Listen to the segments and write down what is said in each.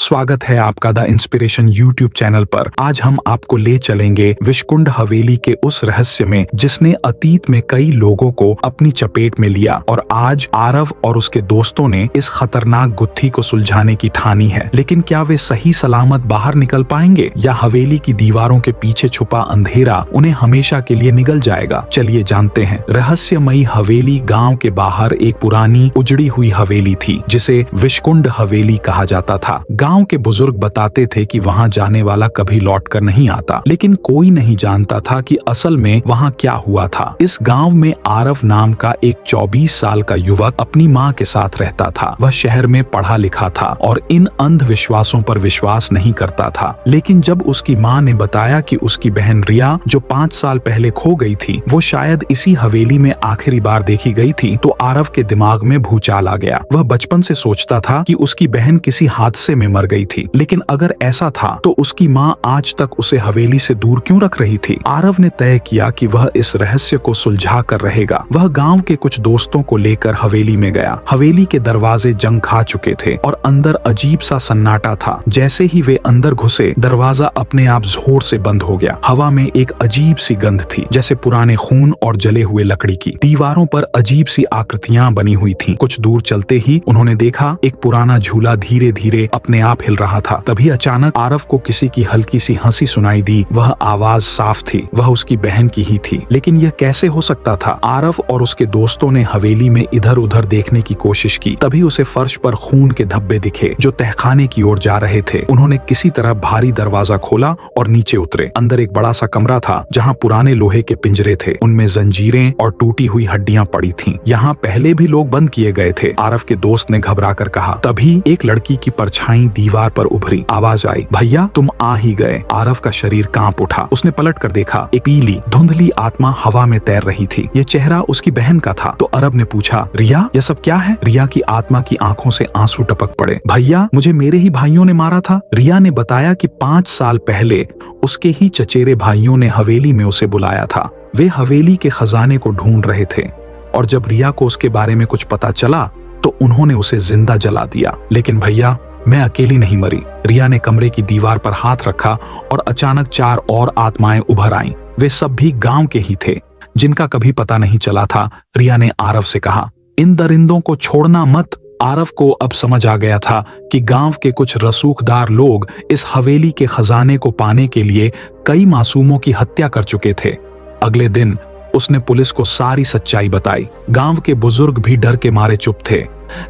स्वागत है आपका द इंस्पिरेशन यूट्यूब चैनल पर। आज हम आपको ले चलेंगे विषकुंड हवेली के उस रहस्य में जिसने अतीत में कई लोगों को अपनी चपेट में लिया और आज आरव और उसके दोस्तों ने इस खतरनाक गुत्थी को सुलझाने की ठानी है। लेकिन क्या वे सही सलामत बाहर निकल पाएंगे या हवेली की दीवारों के पीछे छुपा अंधेरा उन्हें हमेशा के लिए निगल जाएगा? चलिए जानते हैं। रहस्यमयी हवेली गांव के बाहर एक पुरानी उजड़ी हुई हवेली थी जिसे विषकुंड हवेली कहा जाता था। गांव के बुजुर्ग बताते थे कि वहां जाने वाला कभी लौटकर नहीं आता, लेकिन कोई नहीं जानता था कि असल में वहां क्या हुआ था। इस गांव में आरव नाम का एक 24 साल का युवक अपनी मां के साथ रहता था। वह शहर में पढ़ा लिखा था और इन अंधविश्वासों पर विश्वास नहीं करता था। लेकिन जब उसकी मां ने बताया कि उसकी बहन रिया जो 5 साल पहले खो गई थी वो शायद इसी हवेली में आखिरी बार देखी गई थी, तो आरव के दिमाग में भूचाल आ गया। वह बचपन से सोचता था कि उसकी बहन किसी हादसे में मर गई थी, लेकिन अगर ऐसा था तो उसकी मां आज तक उसे हवेली से दूर क्यों रख रही थी? आरव ने तय किया कि वह इस रहस्य को सुलझा कर रहेगा। वह गांव के कुछ दोस्तों को लेकर हवेली में गया। हवेली के दरवाजे जंग खा चुके थे और अंदर अजीब सा सन्नाटा था। जैसे ही वे अंदर घुसे दरवाजा अपने आप जोर से बंद हो गया। हवा में एक अजीब सी गंध थी, जैसे पुराने खून और जले हुए लकड़ी की। दीवारों पर अजीब सी आकृतियां बनी हुई थीं। कुछ दूर चलते ही उन्होंने देखा एक पुराना झूला धीरे धीरे अपने आप हिल रहा था। तभी अचानक आरव को किसी की हल्की सी हंसी सुनाई दी। वह आवाज साफ थी, वह उसकी बहन की ही थी। लेकिन यह कैसे हो सकता था? आरव और उसके दोस्तों ने हवेली में इधर उधर देखने की कोशिश की। तभी उसे फर्श पर खून के धब्बे दिखे जो तहखाने की ओर जा रहे थे। उन्होंने किसी तरह भारी दरवाजा खोला और नीचे उतरे। अंदर एक बड़ा सा कमरा था जहाँ पुराने लोहे के पिंजरे थे। उनमें जंजीरें और टूटी हुई हड्डियां पड़ी थीं। यहाँ पहले भी लोग बंद किए गए थे। आरव के दोस्त ने घबरा कर कहा। तभी एक लड़की की परछाई दीवार पर उभरी। आवाज आई, भैया तुम आ ही गए। आरव का शरीर कांप उठा। उसने पलट कर देखा। एक पीली धुंधली आत्मा हवा में तैर रही थी। ये चेहरा उसकी बहन का था। तो अरब ने पूछा, रिया यह सब क्या है? रिया की आत्मा की आंखों से आंसू टपक पड़े। भैया मुझे मेरे ही भाइयों ने मारा था। रिया ने बताया कि 5 साल पहले उसके ही चचेरे भाइयों ने हवेली में उसे बुलाया था। वे हवेली के खजाने को ढूंढ रहे थे और जब रिया को उसके बारे में कुछ पता चला तो उन्होंने उसे जिंदा जला दिया। लेकिन भैया मैं अकेली नहीं मरी। रिया ने कमरे की दीवार पर हाथ रखा और अचानक 4 और आत्माएं उभर आईं। वे सब भी गांव के ही थे जिनका कभी पता नहीं चला था। रिया ने आरव से कहा, इन दरिंदों को छोड़ना मत। आरव को अब समझ आ गया था कि गांव के कुछ रसूखदार लोग इस हवेली के खजाने को पाने के लिए कई मासूमों की हत्या कर चुके थे। अगले दिन उसने पुलिस को सारी सच्चाई बताई। गांव के बुजुर्ग भी डर के मारे चुप थे,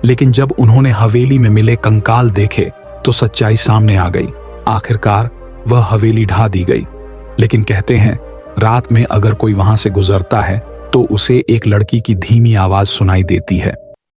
लेकिन जब उन्होंने हवेली में मिले कंकाल देखे तो सच्चाई सामने आ गई। आखिरकार वह हवेली ढा दी गई। लेकिन कहते हैं रात में अगर कोई वहां से गुजरता है तो उसे एक लड़की की धीमी आवाज सुनाई देती है।